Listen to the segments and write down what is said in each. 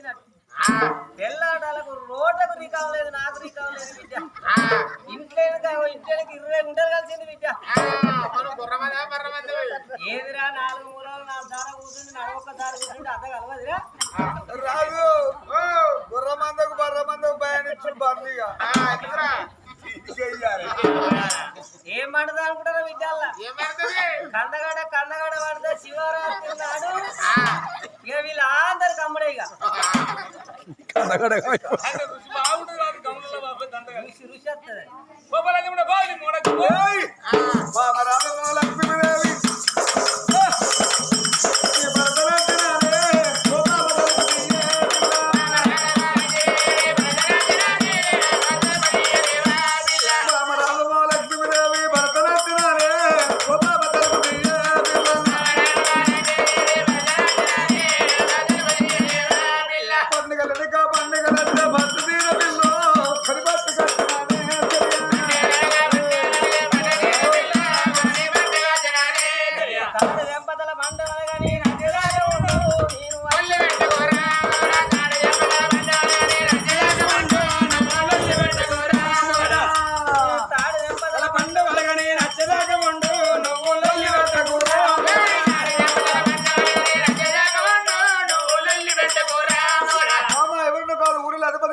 వచ్చినట్టు తెల్లాటాలకు రోడ్లకు రికాం లేదు, నాకు రికాం లేదు బిడ్డ. ఇంట్లో 20 గుంటలు కలిసింది బిడ్డ. ఏదిరా 4 మూలలు 4 సార్లు కూర్చుండి ఒక్కసారి కూర్చుంటే అంత కలవదురా రాదు. గుర్ర మందకు బర్ర మందకు భయానిచ్చుడు బందిగా ఏం పడుతుంది అనుకుంటారా విద్యాల్లో? కందగడ పడితే శివరాత్రి నాడు ఇక వీళ్ళందరు కమ్ముడే. ఇక రుచి వస్తుంది.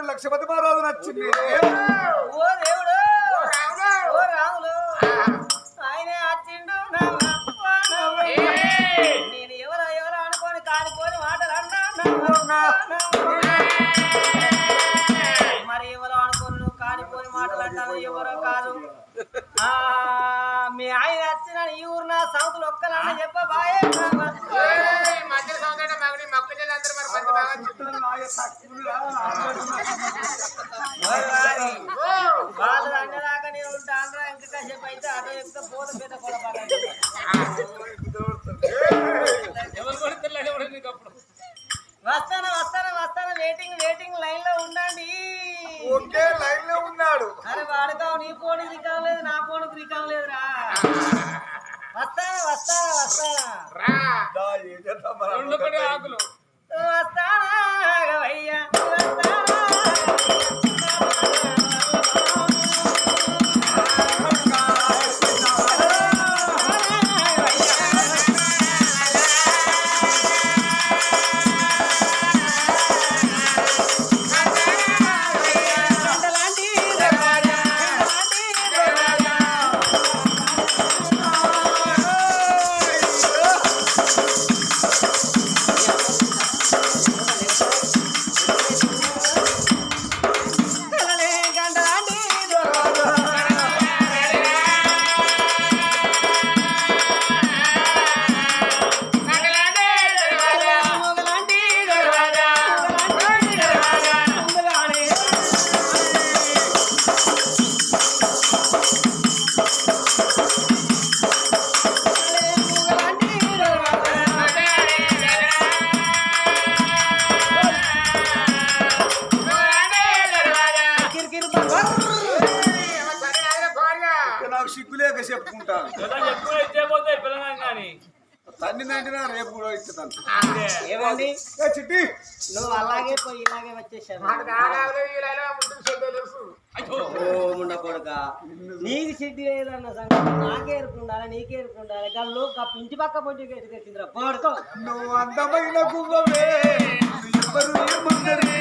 లక్షపతి మహారాజు నచ్చింది. ఓ దేవుడు, ఓ రాములు, ఆయనే వచ్చిండు. నేను ఎవరో అనుకోని కాలిపోని మాటలు అన్నా. మరి ఎవరో అనుకోని నువ్వు కాలిపోని మాటలు అంటావు. ఎవరో కాదు, మీ ఆయన వచ్చిన ఈ ఊరు నా సౌతులు ఒక్కలన్నా చెప్ప బాయే. వాళ్ళు అన్నదాకా నేను ఉంటాను. ఇంకా కాసేపు అయితే అటో ఎక్కువ పోత పెద్ద కొలపాలి. వస్తాను. వెయిటింగ్ లైన్ లో ఉండండి. ఓకే, లైన్ లో ఉన్నాడు. అరే వాడుకావు, నీ ఫోన్కి రికాం లేదు, నా ఫోన్కి రికాం లేదురా. వస్తానా భయ్యా. నాకు సిగ్గులేక చెప్పుకుంటాను. తన్ని తండ్రినా రేపు కూడా ఇస్తాను. ఏమండి చిట్టి, నువ్వు అలాగే పోయి ఇలాగే వచ్చేసాను. ముండ కొడుక, నీకు సిడ్డి లేదన్న సంగతి నాకే ఎరుకుండాలి, నీకే ఎరుకుండాలి. గల్లు ఇంటి పక్క పొంటి ఎదుకెట్టిందిరా పడుకో. నువ్వు అందమైన గువ్వవే, ఎవరు ఏమన్నరే.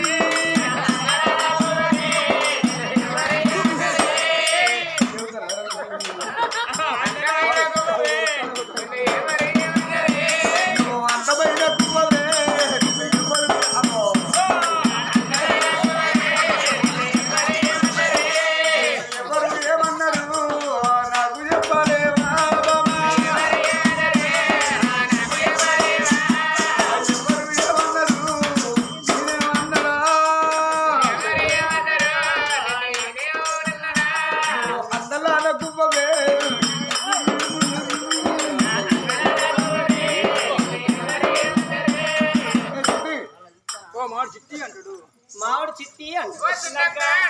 మామిడి చిట్టి అంటాడు,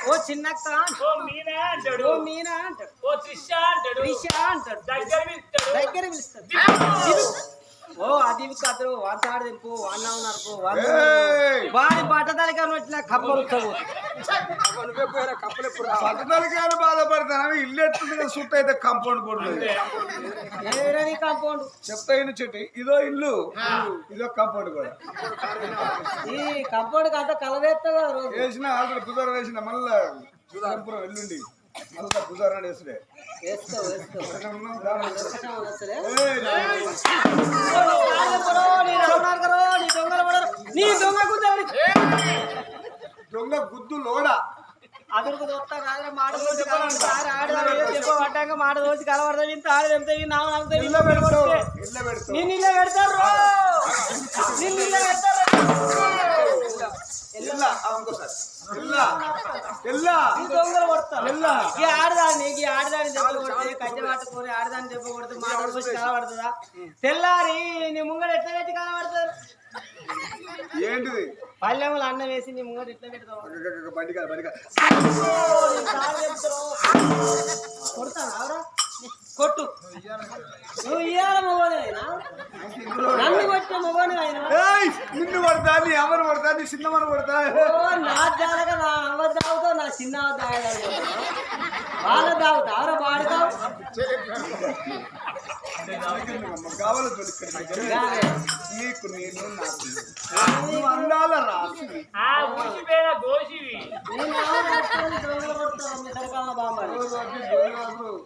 ఓ చిన్నక్క అంటాడు, ఓ మీనా అంటాడు, ఓ త్రిష అంటాడు, దగ్గర పిలుస్తాడు. ఓ అది కదరు వాడు తెంపు వాడినా ఉన్నారు ఏయ్! వాడి బట్టదానికి వచ్చిన కప్పలు పట్టణాలకి బాధపడతాను ఇల్లు ఎట్టుంది సుట్టు అయితే కాంపౌండ్ కూడా ఏరని కాంపౌండ్ చెప్తా ఇల్లు చెట్టు ఇదో ఇల్లు ఇదో కాంపౌండ్ కూడా ఈ కాంపౌండ్ అంతా కలవేస్తా కదా రోజు వేసిన ఆల్రెడీ బుధవారం వేసిన మళ్ళా సుధాపురం ఎల్లుండి మళ్ళా బుధవారం వేసుడే వేస్తావు నీ దొంగ గుద్దాడు దొంగ గుద్దు లోడ అదురుకు దొత్తా కాదు మాట రోజు ఆడదాం పట్టాక మాట రోజు కలవడదాం ఇంత ఆడదంతా ఇళ్ళ పెడతావు ఇళ్ళ పెడతావు నిన్ను ఇల్లే పెడతారు నిన్ను ఇల్లే పెడతారు ఇల్లా ఇంకోసారి ఇల్లా ఇల్లా దొంగలు కొడతారు ఈ ఆడదాన్ని దెబ్బ కొడితే కట్టె పట్టుకొని ఆడదాన్ని దెబ్బ కొడితే మాట రోజు కలవడుతుందా తెల్లారి నీ ముంగడ ఎట్లా పెట్టి కలవడతారు ఏంటిది పల్లెములు అన్నం వేసి నీ ముంగడ ఎట్లా పెడతావు బండి కాదు బండి కాదు కొడతాను అవరా కొట్టు నువ్వు ఇయ్యాల మొగోనివైనా నన్ను కొట్టే మొగోని అయినా నిన్ను పడతా నీ ఎవరు పడతా నీ చిన్నమని పడతా నా జాలక నా అవ్వ తాగుతావు నా చిన్న తాగదావు వాళ్ళ తాగుతా అవరా వాడుతావు కావాలి నీకు నేను నాకు అందాల రాసి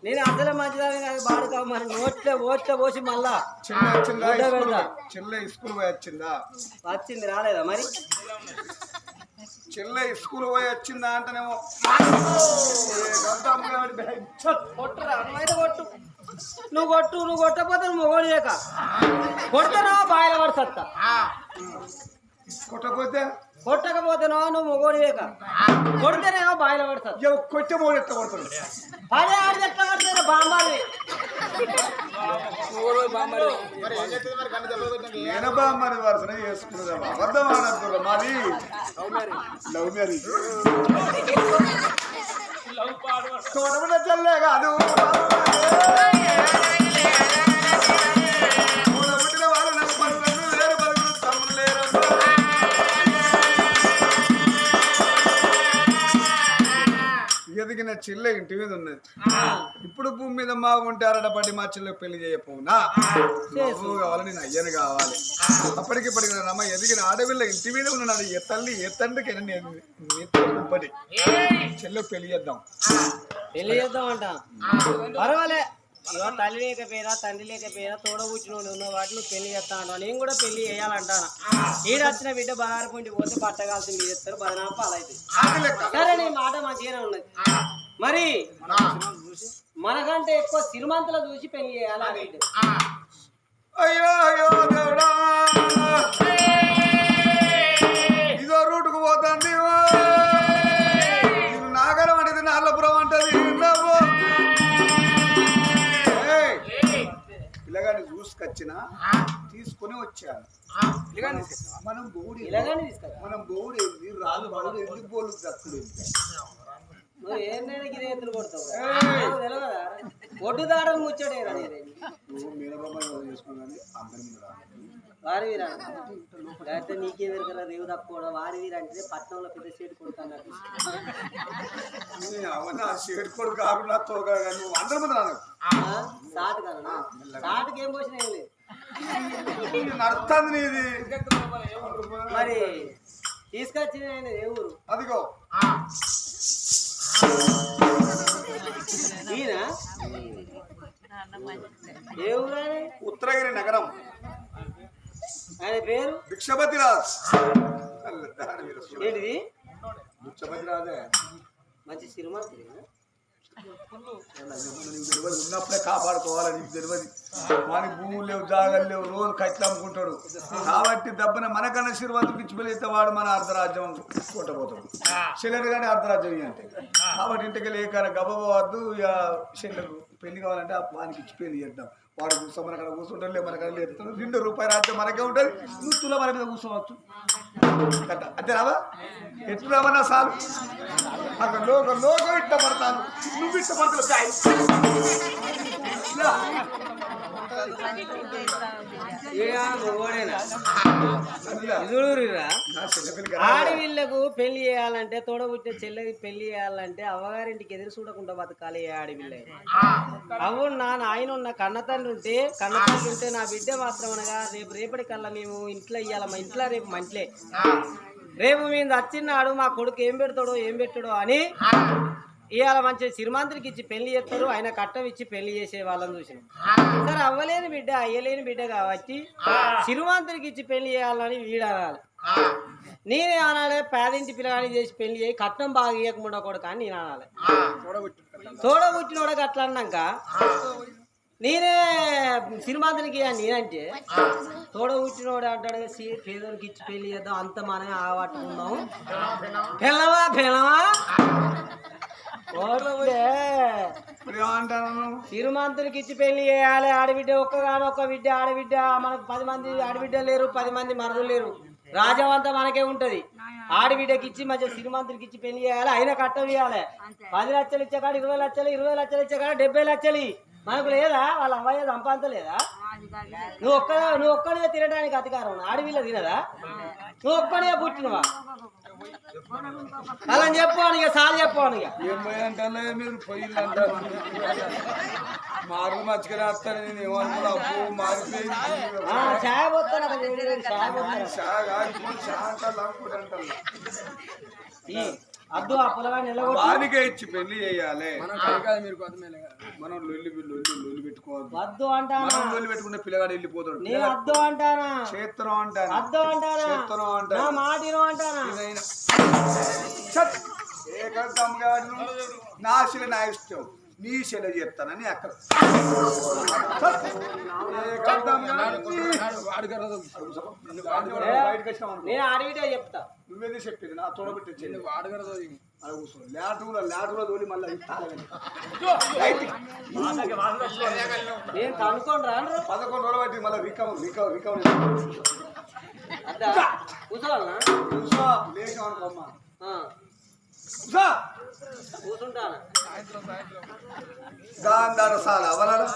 నేను అసలు మంచిదాన్ని కాదు బాడుకావు మరి ఓట్ల పోసి మళ్ళా చెల్ల స్కూల్ పోయి వచ్చిందా వచ్చింది రాలేదా మరి చెల్ల స్కూల్ పోయి వచ్చిందా అంటేనేమో కొట్టురా నువ్వైతే కొట్టు నువ్వు కొట్టకపోతే నువ్వు మొగోడు లేక కొడతానో బాయిల పడుతా కొట్టకపోతేనో నువ్వు మొగోడు లేక కొడితేనేమో బాయిల పడుతా కొట్టే మూడు ఎట్లా కొడతాడు అదే ఆడిది ఎట్లా పడతారు బాంబాది బామ్మని వరుసన చేసుకున్నదా అబద్ధం ఆడద్దు మాది లవ్ మ్యారేజ్ చూడమన్న చెల్లే కాదు పుట్టిన వాళ్ళు నాకు పనులను వేరు పలుకులు తమ్ముడు లేరు ఎదిగిన చెల్లె ఇంటి మీద ఉన్నది ఇప్పుడు భూమి మీద మా ఉంటే అరడపడి మా చెల్లె పెళ్లి చేయపోనా నువ్వు కావాలి నేను అయ్యను కావాలి అప్పటికిప్పటికి రమ్మ ఎదిగిన ఆడవిల్ల ఇంటి మీద ఉన్నాడు ఏ తల్లి ఏ తండ్రికి ఇప్పటి చెల్లె పెళ్లి చేద్దాం అంట పర్వాలే ఇవో తల్లి లేకపోయినా తండ్రి లేకపోయినా తోడ కూర్చుని ఉన్న వాటిని పెళ్లి చేస్తా అంటాను నేను కూడా పెళ్లి చేయాలంటాను ఈడ వచ్చిన బిడ్డ బదారపుంటి పోతే పట్టగాల్సింది చేస్తారు బదనాప అలా అయితే సరే నీ మాట మంచిగానే ఉన్నది మరి మనకంటే ఎక్కువ సిరిమంతలు చూసి పెళ్లి చేయాలి ఆ బిడ్డ అయ్యో అయ్యో దేవుడా ఇదో రూటుకు పోతుంది నాగరం అంటది నార్లపురం అంటది పిల్లగాని చూసుకొచ్చిన తీసుకుని వచ్చాను మనం బోడి ఏంది రాళ్ళు బోడు ఎందుకు బోలు దక్కుడు నువ్వు ఏమైనా గిరేతులు కొడతావు తెలియదా ఒడ్డుదాడని ముచ్చాడేరా నువ్వు మీనబొమ్మ చేసుకున్నాను అందరి మీద వారి వీరా లేకపోతే నీకే వెరకరా రేవు తప్పుకోవడం వారి వీర అంటే పట్టణంలో పెద్ద షేడ్ కొడుతున్నట్టు అవన్న షేడ్ కొడు కాకుండా తోగా నువ్వు అందరి మీద సాటు కదా సాటుకి ఏం పోసినా ఏం లేదు నడుస్తుంది నీది మరి తీసుకొచ్చిన ఏ ఊరు అదిగో ఈయన ఏ ఊరు ఉత్తరగిరి నగరం ఆయన పేరు భిక్షపతి రాజ్ ఏంటిది భిక్షపతి రాజే మంచి సినిమాంతులు ఉన్నప్పుడే కాపాడుకోవాలి నీకు తెలియదు వానికి భూములు లేవు జాగాలు లేవు రోజు కట్లు అమ్ముకుంటాడు కాబట్టి దెబ్బన మనకన్నా శ్రీవంతుడికి ఇచ్చిపోతే వాడు మన అర్ధరాజ్యం కొట్టబోతాడు చెల్లెడు కానీ అర్ధరాజ్యం అంటే కాబట్టి ఇంటికి లేక గబ్బవద్దు ఇక చెల్లెడు పెళ్లి కావాలంటే వానికి ఇచ్చి పెళ్లి చేద్దాం వాడు కూర్చో మనకడ కూర్చుంటాడు లేదు మనకడ లేదు ₹2 రాజ్యం మనకే ఉంటుంది నువ్వుల మన మీద కూర్చోవచ్చు అంతే రావా ఎట్లు రావన్నా సార్ అక్కడ లోకం ఇష్టపడతాను నువ్వు ఇష్టపడతావు ఆడవిళ్ళకు పెళ్లి చేయాలంటే తోడబుట్టే చెల్లెకి పెళ్లి చేయాలంటే అవ్వగారింటికి ఎదురు చూడకుండా బతకాలి ఆడవిల్ల. అవును ఆయన ఉన్న కన్నతండ్రి ఉంటే నా బిడ్డ మాత్రం అనగా రేపటి కల్లా మేము ఇంట్లో ఇయ్యాల, మా ఇంట్లో రేపు మంట్లే, రేపు మేము వచ్చినాడు మా కొడుకు ఏం పెట్టాడో అని ఇవాళ మంచి సిరిమంతుడికి ఇచ్చి పెళ్లి చేస్తారు. ఆయన కట్టం ఇచ్చి పెళ్లి చేసే వాళ్ళని చూసిన సరే అవ్వలేని బిడ్డ అయ్యలేని బిడ్డ కాబట్టి సిరిమంతుడికి ఇచ్చి పెళ్లి చేయాలని వీడనాలి. నేనే అనాలి పేదింటి పిల్లగాని చేసి పెళ్లి చేయి కట్నం బాగా ఇవ్వకుండా కూడా కానీ నేను అనాలి. తోడబుట్టినోడకి అట్లా అన్నాక నేనే సినిమాంతునికి నేనంటే తోడబుట్టినోడు అంటాడు పేదోనికి ఇచ్చి పెళ్లి చేద్దాం అంత మనమే ఆగట్టుకుందాం పెళ్ళవా సిరిమంతునికి ఇచ్చి పెళ్లి చేయాలి. ఆడబిడ్డ ఒక్క బిడ్డ ఆడబిడ్డ మనకు 10 మంది ఆడబిడ్డలు లేరు, 10 మంది మరదలు లేరు, రాజ్యం అంతా మనకే ఉంటది. ఆడబిడ్డకి ఇచ్చి మంచిగా సిరిమంతునికి ఇచ్చి పెళ్లి చేయాలి. అయినా కట్టం ఇవ్వాలి. 10 లక్షలు ఇచ్చే కాడ 20 లక్షలు, 20 లక్షలు ఇచ్చే కాడ 70 లక్షలు మనకు లేదా? వాళ్ళ అమ్మాయి సంపాదన లేదా? నువ్వు ఒక్కడిగా తినడానికి అధికారం ఆడవిల్ల తినదా? నువ్వు ఒక్కడిగా పుట్టినవా? అలా చెప్పాను ఇక సార్ చెప్పాను ఇక మీరు పోయిందంటారు మార్లు మర్చిగా వస్తాను. నేను ఏమనుకున్నా అప్పు మారిపోయింది అద్దు ఆ పొలగాన్ని వానికే ఇచ్చి పెళ్లి చేయాలి. మనం లొల్లి పెట్టుకోవద్దు. వద్దు అంటాను. లొల్లి పెట్టుకుంటే పిల్లగాడు వెళ్ళిపోతాడు. నేను అద్దు అంటానా, క్షేత్రం అంటాను, అద్దు అంటానా, క్షేత్రం అంటాను, మాటిను అంటానా. ఏకమ్మగాడు నా శిల నా ఇష్టం, నీ శిల చేస్తానని అక్కడ నేను అడిగితే చెప్తా. నువ్వేది చెప్పింది నా తోడబెట్టి లేటూలో తోలి మళ్ళీ నేను కనుక్కోండి రా 11 రోజులు బట్టి మళ్ళీ రికవర్ లేచామనుకోమ్మా కూర్చుంటాను. గాంధార సాల అవలరా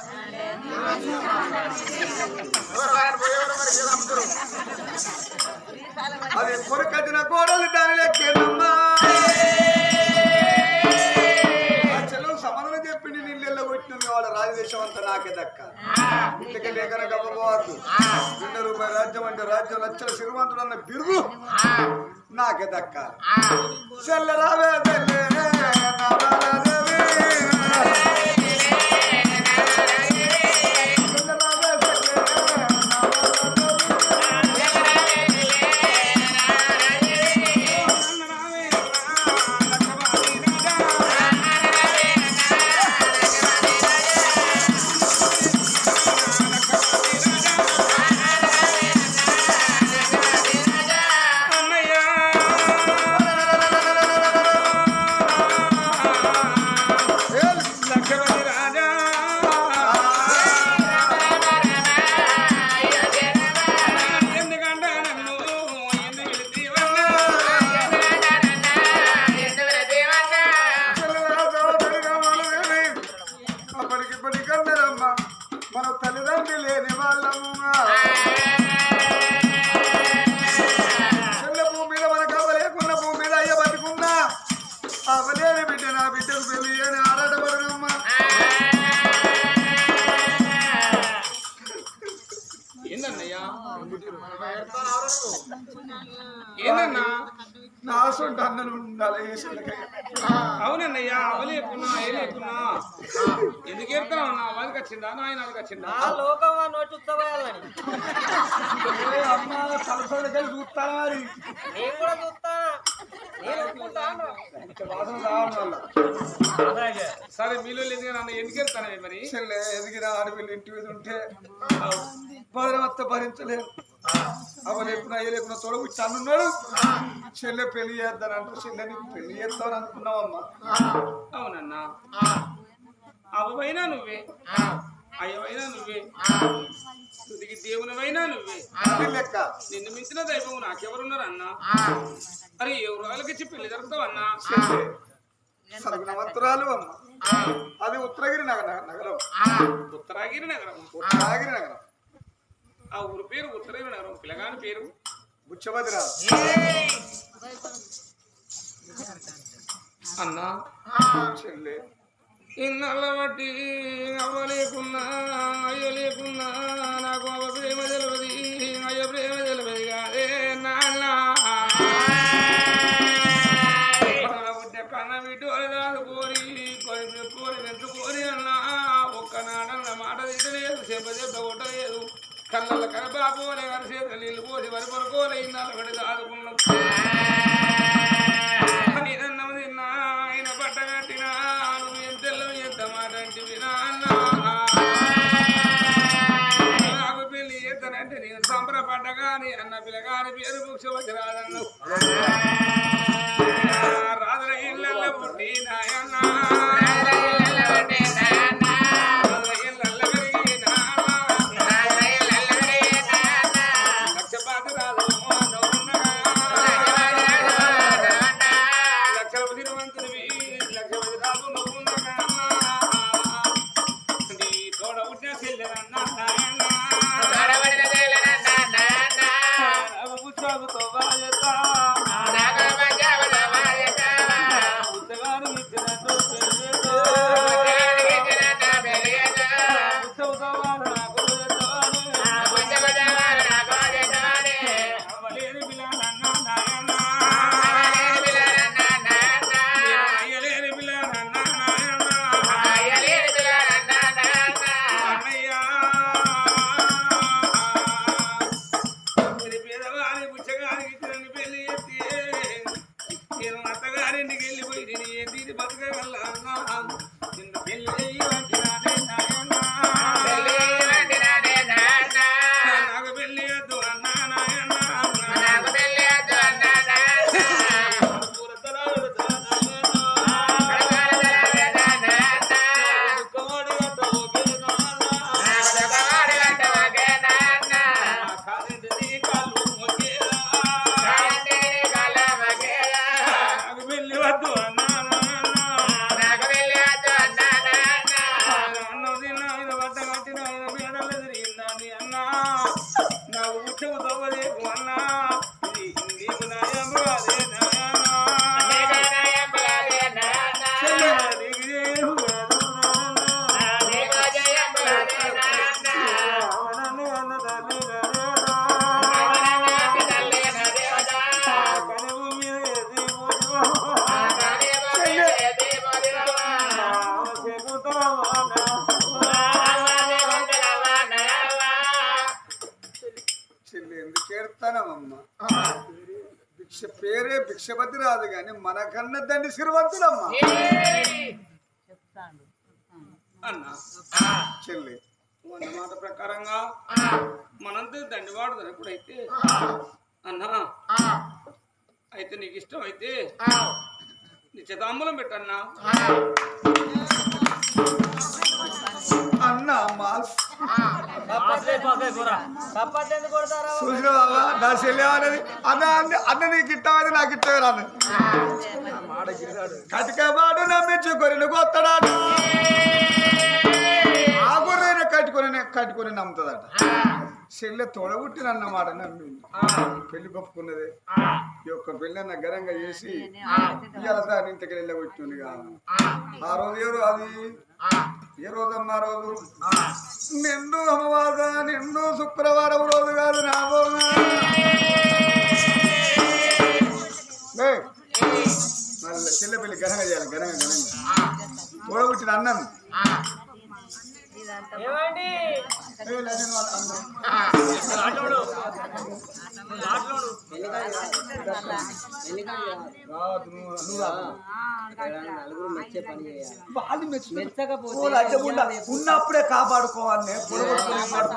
అది కొరకట్టిన కోడలు దాని లెక్కేనమ్మా. చెల్లెలు సమానంగా చెప్పింది నీళ్ళెల్లో కొట్టిన వాళ్ళ రాజదేశం అంతా నాకే దక్క. ఇంటికి లేకన గమ్మపోవద్దు. 2 రూపాయల రాజ్యం అంటే రాజ్యం లక్షల శ్రీమంతుడు అన్న బిరుదు నాకే దక్కాలి. చెల్లరావే ఏందన్నా నాసంటే అన్నలు ఉండాలి. అవునన్నయ్యా అవలేకున్నా ఏ లేకున్నా ఎందుకు చెప్తావు అన్న? వాళ్ళకి వచ్చిందా నాయన వాళ్ళకి వచ్చిందా? లోకం నోచుతావని అమ్మ తలసలకి చూస్తాను మరి నేను కూడా చూస్తా. సరే మీలో లేదు అన్న ఎందుకు వెళ్తానే మరి? ఎదిగిన ఆడపిల్లి ఇంటి మీద ఉంటే భద్రమత్త భరించలేదు. అవలు ఎప్పుడు అయ్యలేకుండా తొడగుచ్చి అన్నున్నాడు. చెల్లె పెళ్లి చేద్దానంటూ చెల్లెని పెళ్లి చేద్దామని అనుకున్నావమ్మా. అవునన్నా అవైనా నువ్వే, అయ్యవైనా నువ్వే, తుదికి దేవునివైనా నువ్వే. లెక్క నిన్ను మించిన దైవం నాకెవరున్నారు అన్నా? అరే ఎవరు వాళ్ళకి పెళ్లి జరుగుతావు అన్నా? సర్గుణవంతురాలు అమ్మ. అది ఉత్తరగిరి నగరం. ఉత్తరాగిరి నగరం. ఉత్తరాగిరి నగరం. ఆ ఊరు పేరు ఉత్తరాగిరి నగరం. పిల్లగాని పేరు బుచ్చభద్రాలు. అన్నా చెల్లె ఇన్నల్ల బట్టి అవ్వలేకున్నా అయ్య లేకున్నా నాకు అవ్వ ప్రేమ తెలియదు అయ్య ప్రేమ తెలియదు కాదే నాన్న కన్న బిడ్డ దాదుకోరి కోరి వెంటుకోరి అన్నా ఒక్కనాడన్న మాట తిట్టలేదు చెప్ప కొట్టలేదు కళ్ళ కనబాబోలే గారి చేతులు నీళ్ళు పోసి వరి పడుకోలే ఇన్నాళ్ళు పెట్టి దాదుకున్నాం నేనన్నది తిన్నా ఆయన పట్ట కట్టినా నువ్వు ఎంతెల్లో ఎంత మాట అంటే నాకు పెళ్లి చేస్తానంటే నేను సంబరపడ్డ కానీ అన్న పిల్లగాని పేరు ముఖ్యమంత్రి రాదన్నావు రాజుల ఇళ్ళల్లో పుట్టి నాయన్న పేరే భిక్షపతి రాదు గాని మనకన్నా దండి సిరివంతులమ్మ. అన్నా చెల్లి అన్న మాట ప్రకారంగా మనంతా దండివాడుతారు ఎప్పుడైతే అన్నా అయితే నీకు ఇష్టం అయితే నిశ్చితాంబులం పెట్టన్నా అన్న అమ్మ కొడతారా చూసిన బాబా నా చెల్లి అనేది అన్న అన్న నీకు ఇట్టమని నాకు ఇట్టమే రాదు కటికబాడు నమ్మించుకొని కొత్తడాడు ఆ గొర్రెని కట్టుకొని నమ్ముతుందట. చెల్లె తోడబుట్టినన్నమాట నమ్మింది. పెళ్లి గొప్పుకున్నదే ఈ యొక్క పెళ్ళన్న ఘనంగా చేసి ఇవాళ దాని ఇంటికి వెళ్ళగొచ్చింది కాదు. ఆ రోజు అది ఏ రోజమ్మా రోజు నిండు అమ్మవాద నిండు శుక్రవారం రోజు కాదు నా మళ్ళీ చెల్లె పెళ్లి ఘనంగా చేయాలి. ఘనంగా తోడబుట్టిన అన్నం ఏమండి ఉన్నప్పుడే కాపాడుకోవాలి.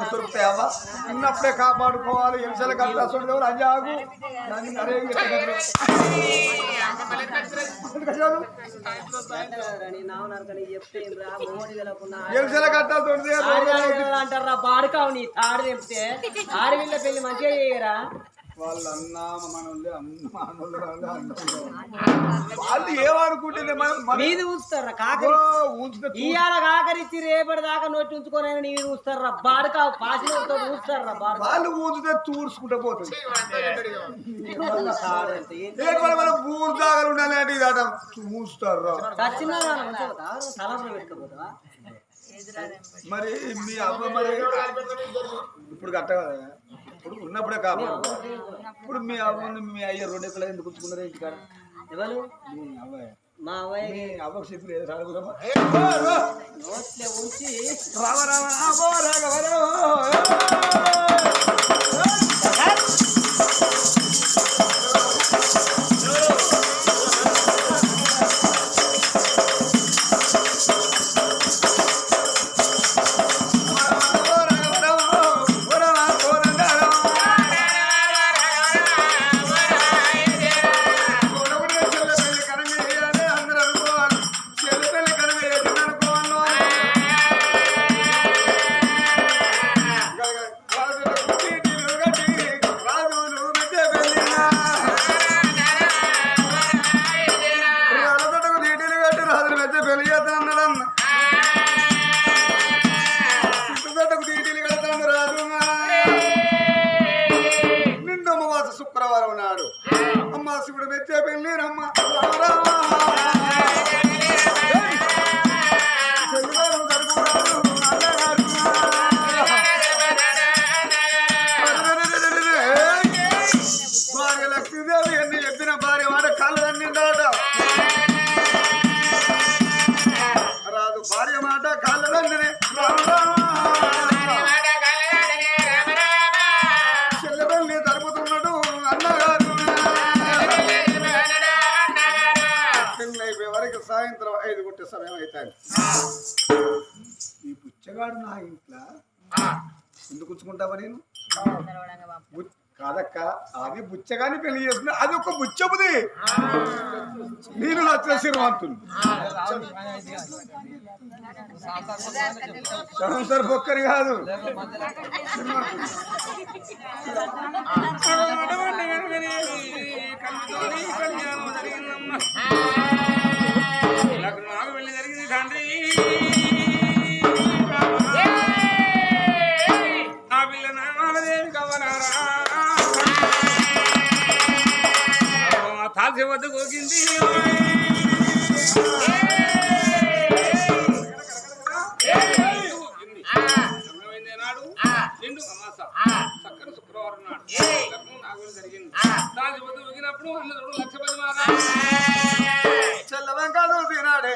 దొరుకుతాయవా ఉన్నప్పుడే కాపాడుకోవాలి. ఎంసల కట్టాడు అంజాగు ఎంసల కట్టాల్సి అంటారా బాడుకావు నీ తాడు తెంపితే ఆడవిళ్ళ పెళ్లి మంచిగా చేయరా వాళ్ళు అన్న మనోళ్ళు వాళ్ళు ఏమనుకుంటుంది మీది ఉంచుతారా కాకరి ఇవాళ కాకరిచ్చి రేపటి దాకా నోటి ఉంచుకొని నీది చూస్తారా బాడక పాసిన చూస్తారా వాళ్ళు ఊంచితే తూర్చుకుంటూ పోతుంది బూరు దాగలు ఉండాలి చూస్తారు తలంలో పెట్టుకోపోతావా మరి మీ అవ్వ మరి ఇప్పుడు కట్ట ఇప్పుడు ఉన్నప్పుడే కాపాడు ఇప్పుడు మీ అవ్వని మీ అయ్య రెండు ఎక్కడ ఎందుకు ఉంచుకున్నారు ఇంటికాడ ఎవరు మీ అవ్వయ్య మా అవ్వయ్య మీ అవ్వకు చెప్పి లేదు సాగుదమ్మా నోట్లే ఉంచి రామ రామ రామో రాఘవ శుక్రవారం నాడు అమ్మ శివుడు మెచ్చే పెళ్ళి రమ్మ భార్య లక్ష్మీదేవి ఎన్ని చెప్పిన భార్య మాట కళ్ళన్నీ రాదు భార్య మాట కళ్ళన్నీ చెల్లెల్ని తరుపుతున్నాడు అన్నగారు అయిపోయే వరకు సాయంత్రం 5 గంటల సమయం అవుతాయి ఈ బుచ్చగాడు నా ఇంట్లో ఎందుకు ఉంచుకుంటావా నేను కాదక్క అది బుచ్చగాని పెళ్లి చేసుకున్నా అది ఒక బుచ్చబుది నేను నచ్చిన శ్రీమంతులు సంసార్ పొక్కని కాదు నాకు వెళ్ళి జరిగింది తండ్రి ఆ పిల్ల నామాలదేవి కవనారా తాల్సి వద్ద కోకింది నాడు నిండు అమాస చక్కని శుక్రవారం నాడు లగ్నం నాకు జరిగింది తాల్సి వద్ద ఊగినప్పుడు అన్నదుడు 1,10,000 మారా చెల్లవంకాదు తినాడే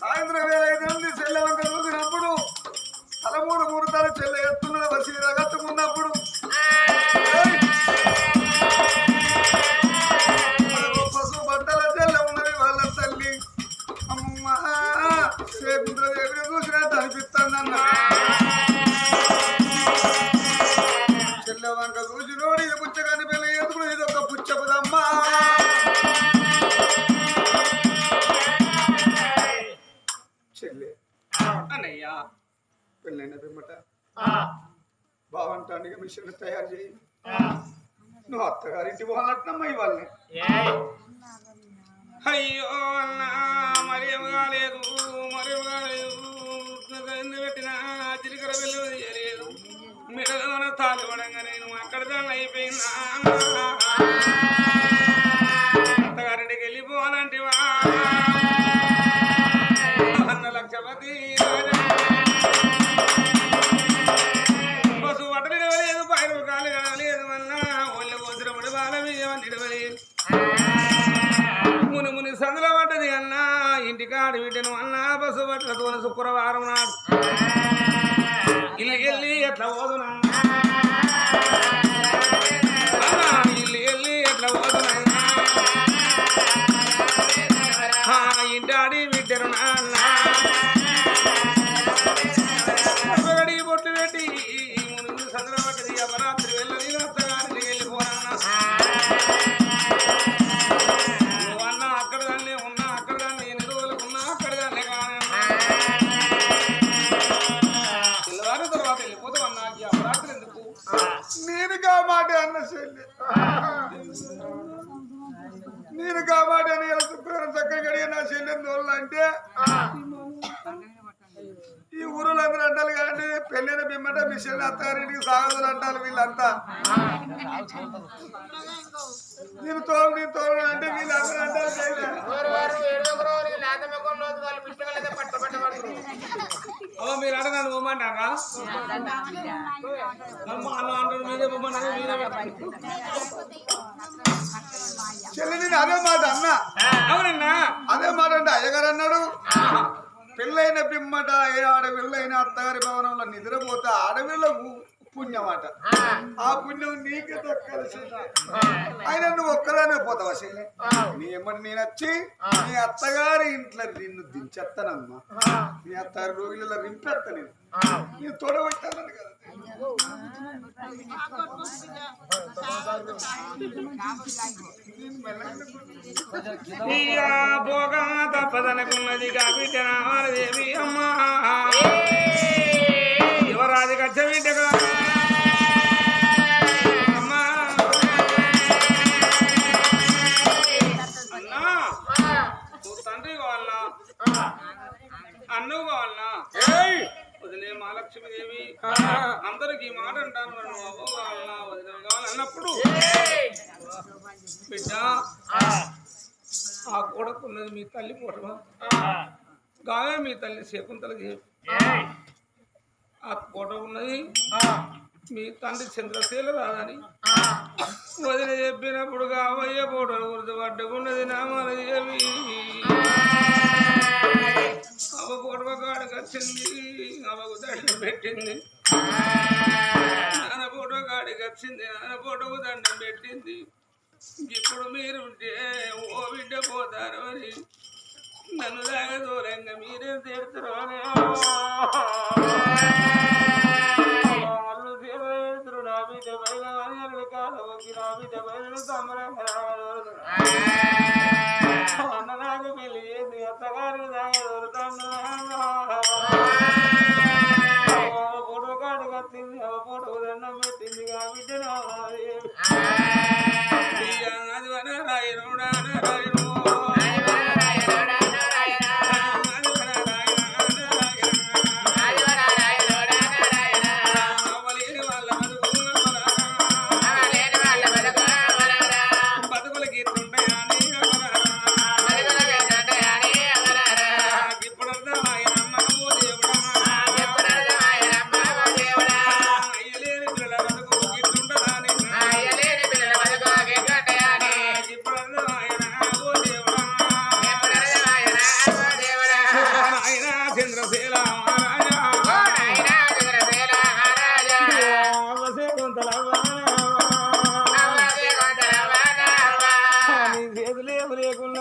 సాయంత్రం వేళ 5 మంది చెల్లవంక చూసినప్పుడు 13 ముహూర్తాలు చెల్ల ఎత్తున్న వసీర కట్టుకున్నప్పుడు పశు బట్టల చెల్ల ఉన్నది వాళ్ళ తల్లి అమ్మ శేకుంద్రదేవిని చూసినట్టు అనిపిస్తుందన్న చెల్లవంక చూసి నోడి పుచ్చగాని పెళ్లి ఎత్తుకుని ఇది ఒక పుచ్చపుదమ్మా చెల్లె అన్నయ్యా పెళ్ళైన పిమ్మట బాగుంటాను మిషన్ తయారు చేయి నువ్వు అత్తగారింటి వాళ్ళట్నమ్మా ఇవాళ్ళని అయ్యో అన్న మరేం కాలేదు పెట్టిన చిరికర వెళ్ళి చేయలేదు మిడల తాలి పడంగా నేను అక్కడ దాన్ని అయిపోయిందా అత్తగారింటికి వెళ్ళిపోవాలంటివా అన్న లక్షపతి బస్సు బట్టలు ఇడవలేదు పైరు కాలు కడవలేదు అన్న ఒళ్ళు గోత్రముడు బాల విజయమని ఇడవలేదు ముని సందుల పడ్డది అన్న ఇంటికాడు వీటను అన్న బస్సు బట్టలతో శుక్రవారం నాడు ఇల్లు వెళ్ళి ఎట్లా పోదునా ఇల్లు వెళ్ళి ఎట్లా పోదునా ఇంటాడి బిడ్డరు నాన్న బొట్లు పెట్టి ముందు సందుల పడ్డది అపరాత్రి వెళ్ళని అత్తగారికి వెళ్ళిపోనన్నా నువ్వన్నా అక్కడ దాన్ని ఉన్నా అక్కడ దాన్ని ఎన్ని రోజులకు ఉన్నా అక్కడ దాన్ని కానీ నేను కామాట అన్న చెల్లి నేను కామాట అని ఇలా శుక్రవారం చక్కగా గడిగా నా చెల్లెని తోలంటే ఈ ఊరులో అందరూ అంటారు కానీ పెళ్ళైన బిమ్మట మీ చెల్లి అత్తగారింటికి సాగదులు అంటారు వీళ్ళంతా నేను తోలు అంటే వీళ్ళందరూ అంటారు అవ మీరు అడగాను పోమంటారా అంటారు మీరే పోమన్నారు మీరే చెల్లి నేను అదే మాట అన్నా అవునన్నా అదే మాట అంటే అయ్యగారు అన్నాడు పెళ్ళైన బిమ్మట ఏ ఆడవిళ్ళైన అత్తగారి భవనంలో నిద్రపోతే ఆడవిళ్ళకు పుణ్యమాట ఆ పుణ్యం నీకే దక్కాల్సి ఆయన నువ్వు ఒక్కదానే పోతావా చెల్లి నీ ఏమని నేను వచ్చి నీ అత్తగారి ఇంట్లో నిన్ను దించేస్తానమ్మా నీ అత్తగారి రోజులలో రింపేస్తా నేను తొడగొట్టాను కదా భోగా తప్పదనుకున్నది కాబిడ్డనాదేవి అమ్మా యువరాజు గచ్చ బిడ్డగా అమ్మా అన్నా నువ్వు తండ్రి కావాలన్నా అన్నువు కావాలన్నా వదిలే మహాలక్ష్మీదేవి అందరికి ఈ మాట అంటాను నువ్వు అవ్వ కావాలన్నా వదిలే కావాలన్నప్పుడు బిడ్డ ఆ కొడుకున్నది మీ తల్లి పూటమా గావే మీ తల్లి శకుంతలకి ఆ కోట ఉన్నది మీ తండ్రి చంద్రశీల రాదని వదిలి చెప్పినప్పుడు కావయ్య ఫోటోలు గుర్తుపట్టుకున్నది నామాలు దేవి అవ ఫోటో కాడికి వచ్చింది అవకు దండం పెట్టింది నాన్న ఫోటో కాడికి వచ్చింది నాన్న ఫోటోకు దండం పెట్టింది ఇప్పుడు మీరు ఓ బిడ్డ పోతారు అని నన్ను దాకా దూరంగా మీరే తీరుతారు అని నా బిడ్డ బయలు కాలకి నా బిడ్డ బయలు అన్న నాకు పెళ్లి చేసి అత్తగారికి దాకా దొరుకుతాను ఫోటో కాడికి వచ్చింది ఆ ఫోటో దండం పెట్టింది ఆ బిడ్డ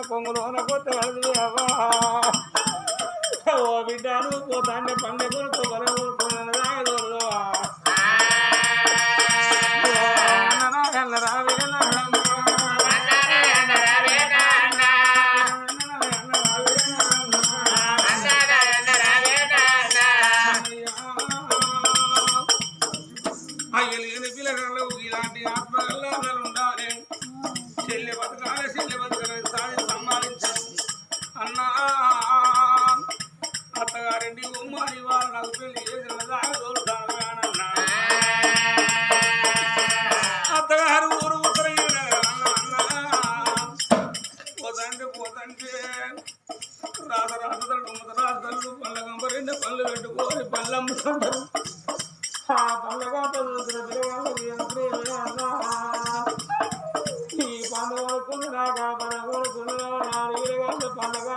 కొంగులోన కొత్త ఓ బిడ్డను పోతాండే పండుగ కొడుకు బల కొడుకున్న అయ్యలేని పిల్లగాళ్ళు ఇలాంటి ఆత్మగల్లాలు ఉండాలి చెల్లె బతకాలి చెల్లె బతకాలి సాధి సంపాదించాలి అన్నా అత్తగారింటి ఉమ్మడి వాళ్ళు నాకు పెళ్లి చేసిన దాకా దొరుకుతాను అత్తగారు ఊరు ఉత్తర పోతంటే పోతంటే రాతరాతలు రాతలు పళ్ళ కంప రెండు పళ్ళు పెట్టుకోని పళ్ళు అమ్ముతుంటారు ఆ పళ్ళ ఈ పండుగ కొడుకుంది నాకు ఆ పండుగ కొడుకుంది నాలుగు పండుగ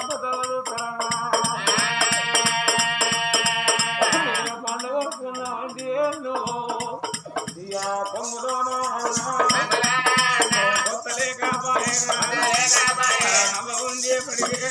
పండుగ కొడుకున్నా అంటే కొత్తలే కాపాడే ఉండే పడిగే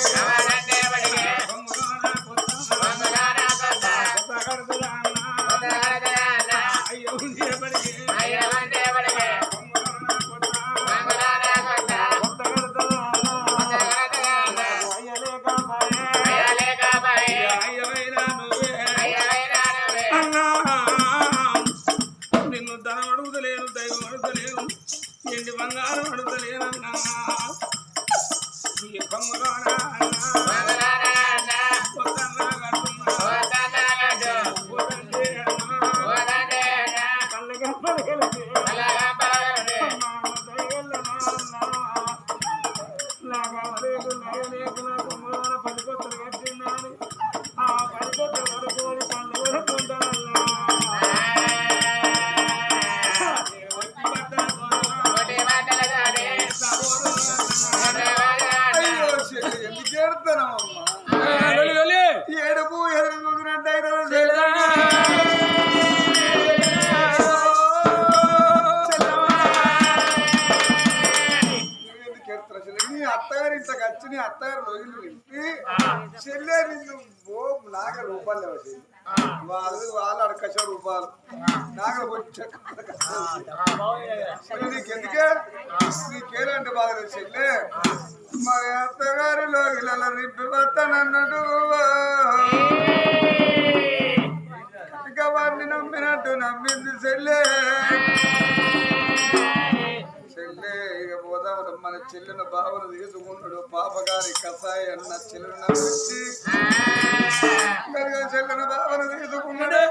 నిన్ను ధనం అడుగుతలే బంగారం అడుగుతలేనన్నా ఈ కొంగులోనా పడిపోతారు కట్టిందని ఆ పడిపోతారు పడుకోని పనులు కూడా అయ్యో ఎందుకు ఏడుతున్నావమ్మా ఏడుపు ఎదురుకున్నట్టయితే నీ అత్తగారి ఇంట్లోకి వచ్చి నీ అత్తగారు రోజులు నింపి చెల్లె నిన్ను నాగ రూపాయలు లేవు వాళ్ళు అడకశ రూపాయలు నాగలు వచ్చి నీకెందుకే నీకేలంటే బాగా చెల్లె మా అత్తగారి లోగిల నింపి పట్టనన్నాడు ఇక వాడిని నమ్మినట్టు నమ్మింది చెల్లె ఇక పోదాం మన చెల్లిన బావను తీసుకున్నాడు పాపగారి కసాయి అన్న చెల్లిని నమ్మించి చెల్లిన బావను తీసుకున్నాడు